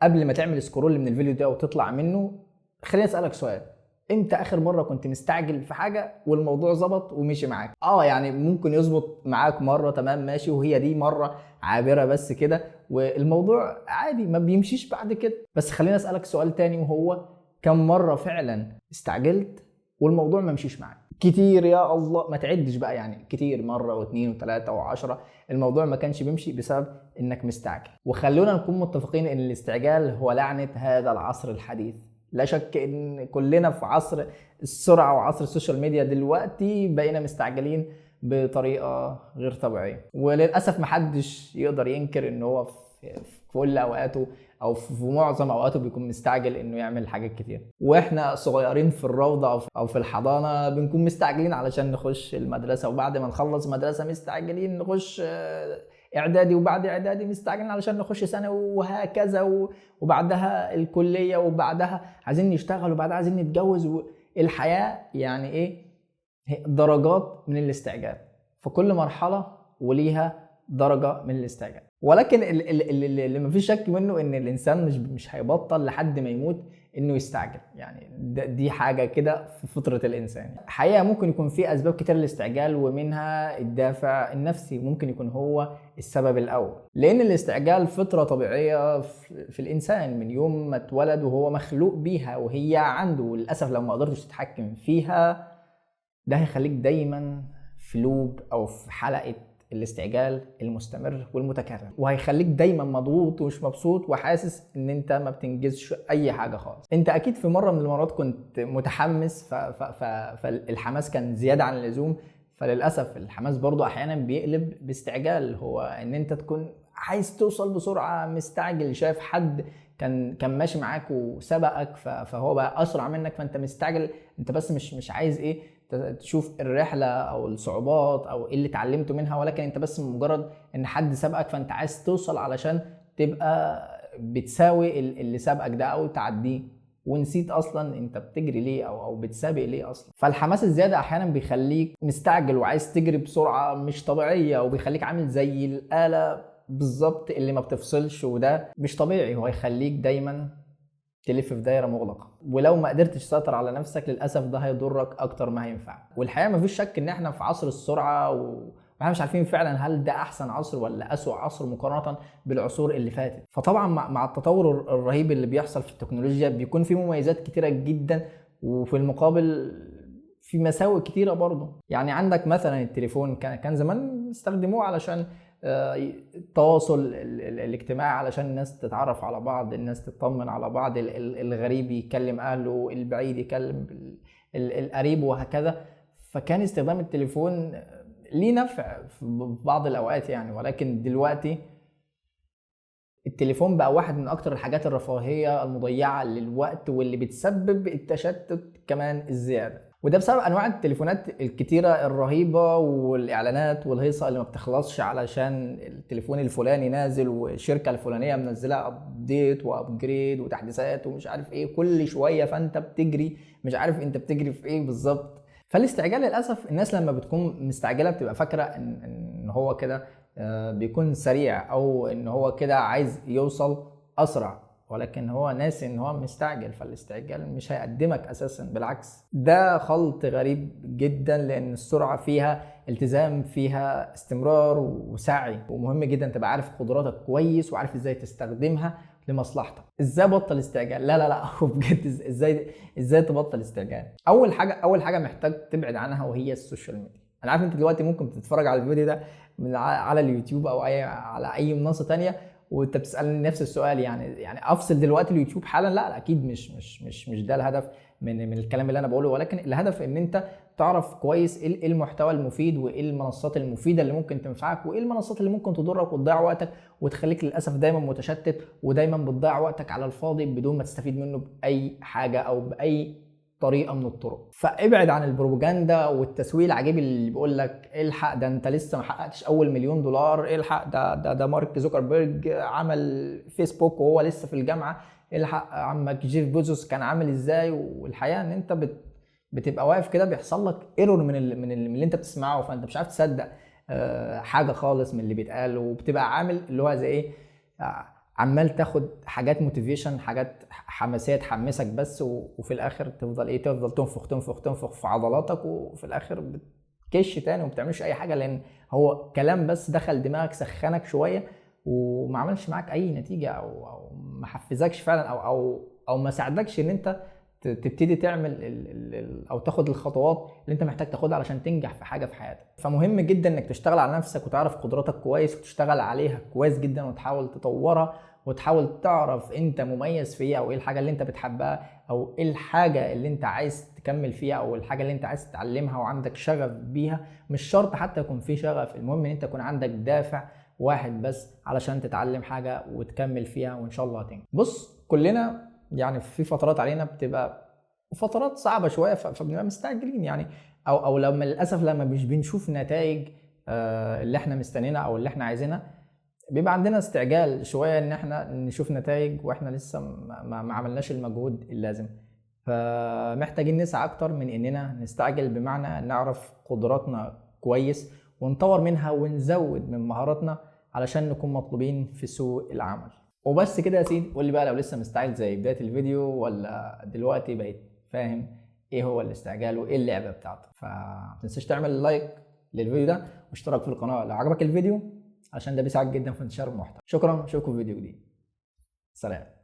قبل ما تعمل سكرول من الفيديو ده وتطلع منه، خليني اسالك سؤال: امتى اخر مره كنت مستعجل في حاجه والموضوع ظبط ومشي معاك؟ يعني ممكن يظبط معاك مره، تمام ماشي، وهي دي مره عابره بس كده والموضوع عادي ما بيمشيش بعد كده. بس خليني اسالك سؤال تاني، وهو كم مره فعلا استعجلت والموضوع ما مشيش معاك؟ كتير يا الله، ما تعدش بقى، يعني كتير، مره واثنين وثلاثه وعشرة الموضوع ما كانش بيمشي بسبب انك مستعجل. وخلونا نكون متفقين ان الاستعجال هو لعنه هذا العصر الحديث. لا شك ان كلنا في عصر السرعه وعصر السوشيال ميديا دلوقتي بقينا مستعجلين بطريقه غير طبيعيه، وللاسف محدش يقدر ينكر ان هو في كل اوقاته او في معظم اوقاته بيكون مستعجل انه يعمل حاجات كتير. واحنا صغيرين في الروضه او في الحضانه بنكون مستعجلين علشان نخش المدرسه، وبعد ما نخلص مدرسه مستعجلين نخش اعدادي، وبعد اعدادي مستعجلين علشان نخش ثانوي، وهكذا، وبعدها الكليه، وبعدها عايزين نشتغل، وبعدها عايزين نتجوز. الحياه يعني ايه؟ درجات من الاستعجال، فكل مرحله وليها درجه من الاستعجال. ولكن اللي مفيش شك منه ان الانسان مش هيبطل لحد ما يموت انه يستعجل، يعني دي حاجه كده في فطره الانسان. حقيقه ممكن يكون في اسباب كتير للاستعجال، ومنها الدافع النفسي ممكن يكون هو السبب الاول، لان الاستعجال فطره طبيعيه في الانسان من يوم ما اتولد وهو مخلوق بيها وهي عنده. للاسف لو ما قدرتش تتحكم فيها ده هيخليك دايما في لوب او في حلقه الاستعجال المستمر والمتكرر، وهيخليك دايما مضغوط ومش مبسوط وحاسس ان انت ما بتنجزش اي حاجه خالص. انت اكيد في مره من المرات كنت متحمس فالحماس كان زياده عن اللزوم، فللاسف الحماس برضو احيانا بيقلب باستعجال، هو ان انت تكون عايز توصل بسرعه، مستعجل، شايف حد كان ماشي معاك وسبقك فهو بقى اسرع منك فانت مستعجل. انت بس مش عايز ايه تشوف الرحله او الصعوبات او ايه اللي اتعلمته منها، ولكن انت بس مجرد ان حد سبقك فانت عايز توصل علشان تبقى بتساوي اللي سبقك ده او تعديه، ونسيت اصلا انت بتجري ليه او بتسابق ليه اصلا. فالحماس الزياده احيانا بيخليك مستعجل وعايز تجري بسرعه مش طبيعيه، وبيخليك عامل زي الاله بالظبط اللي ما بتفصلش، وده مش طبيعي، هو يخليك دايما تلف في دايره مغلقه، ولو ما قدرتش تسيطر على نفسك للاسف ده هيضرك اكتر ما هينفعك. والحقيقه مفيش شك ان احنا في عصر السرعه واحنا مش عارفين فعلا هل ده احسن عصر ولا اسوأ عصر مقارنه بالعصور اللي فاتت. فطبعا مع التطور الرهيب اللي بيحصل في التكنولوجيا بيكون في مميزات كتيره جدا، وفي المقابل في مساوئ كتيره برضه. يعني عندك مثلا التليفون كان زمان استخدموه علشان التواصل الاجتماعي، علشان الناس تتعرف على بعض، الناس تطمن على بعض، الغريب يكلم اهله، البعيد يكلم القريب، وهكذا. فكان استخدام التليفون ليه نفع في بعض الاوقات يعني، ولكن دلوقتي التليفون بقى واحد من اكتر الحاجات الرفاهية المضيعة للوقت، واللي بتسبب التشتت كمان الزيادة. وده بسبب انواع التليفونات الكتيرة الرهيبة والاعلانات والهيصة اللي ما بتخلصش، علشان التليفون الفلاني نازل والشركة الفلانية منزلة ابديت وابجريد وتحديثات ومش عارف ايه كل شوية، فانت بتجري مش عارف انت بتجري في ايه بالظبط. فالاستعجال للاسف الناس لما بتكون مستعجلة بتبقى فاكرة ان هو كده بيكون سريع، او ان هو كده عايز يوصل اسرع، ولكن هو ناسي ان هو مستعجل. فالاستعجال مش هيقدمك اساسا، بالعكس ده خلط غريب جدا، لان السرعة فيها التزام، فيها استمرار وسعي، ومهم جدا تبقى عارف قدراتك كويس وعارف ازاي تستخدمها لمصلحتك. ازاي بطل استعجال؟ لا هو بجد ازاي تبطل استعجال؟ اول حاجة محتاج تبعد عنها وهي السوشيال ميديا. انا عارف انت دلوقتي ممكن تتفرج على الفيديو ده على اليوتيوب او على اي منصه تانية وانت بتسالني نفس السؤال، يعني افصل دلوقتي اليوتيوب حالا؟ لا اكيد مش ده الهدف من الكلام اللي انا بقوله، ولكن الهدف ان انت تعرف كويس ايه المحتوى المفيد وايه المنصات المفيده اللي ممكن تنفعك، وايه المنصات اللي ممكن تضرك وتضيع وقتك وتخليك للاسف دايما متشتت، ودايما بتضيع وقتك على الفاضي بدون ما تستفيد منه باي حاجه او باي طريقه من الطرق. فابعد عن البروباجندا والتسويق العجيب اللي بيقول لك الحق ده انت لسه ما حققتش اول $1,000,000، الحق ده مارك زوكربيرج عمل فيسبوك وهو لسه في الجامعه، الحق عمك جيف بيزوس كان عامل ازاي. والحقيقه ان انت بتبقى واقف كده بيحصل لك ايرور من اللي انت بتسمعه، فانت مش عارف تصدق حاجه خالص من اللي بيتقال، وبتبقى عامل اللي هو زي ايه، عمال تاخد حاجات موتيفيشن، حاجات حماسيه تحمسك بس، وفي الاخر تفضل ايه، تفضل تنفخ في عضلاتك، وفي الاخر بتكش تاني وما بتعملش اي حاجه، لان هو كلام بس دخل دماغك سخنك شويه وما عملش معاك اي نتيجه، او ما حفزكش فعلا، او ما ساعدكش ان انت تبتدي تعمل او تاخد الخطوات اللي انت محتاج تاخدها علشان تنجح في حاجه في حياتك. فمهم جدا انك تشتغل على نفسك وتعرف قدراتك كويس وتشتغل عليها كويس جدا وتحاول تطورها، وتحاول تعرف انت مميز في ايه، او ايه الحاجه اللي انت بتحبها، او ايه الحاجه اللي انت عايز تكمل فيها، او الحاجه اللي انت عايز تتعلمها وعندك شغف بيها. مش شرط حتى يكون في شغف، المهم ان انت يكون عندك دافع واحد بس علشان تتعلم حاجه وتكمل فيها، وان شاء الله هتنجح. بص، كلنا يعني في فترات علينا بتبقى فترات صعبه شويه، فبنبقى مستعجلين يعني، او لما للاسف لما مش بنشوف نتائج اللي احنا مستنينا او اللي احنا عايزينها، بيبقى عندنا استعجال شويه ان احنا نشوف نتائج واحنا لسه ما عملناش المجهود اللازم. فمحتاجين نسعى اكتر من اننا نستعجل، بمعنى نعرف قدراتنا كويس ونطور منها ونزود من مهاراتنا علشان نكون مطلوبين في سوق العمل. وبس كده يا سيدي. قول لي بقى لو لسه مستعجل زي بدايه الفيديو، ولا دلوقتي بقيت فاهم ايه هو الاستعجال وايه اللعبه بتاعته. فتنساش تعمل لايك للفيديو ده واشتراك في القناه لو عجبك الفيديو، عشان ده بيساعد جدا في انتشار المحتوى. شكرا، اشوفكم في فيديو جديد. سلام.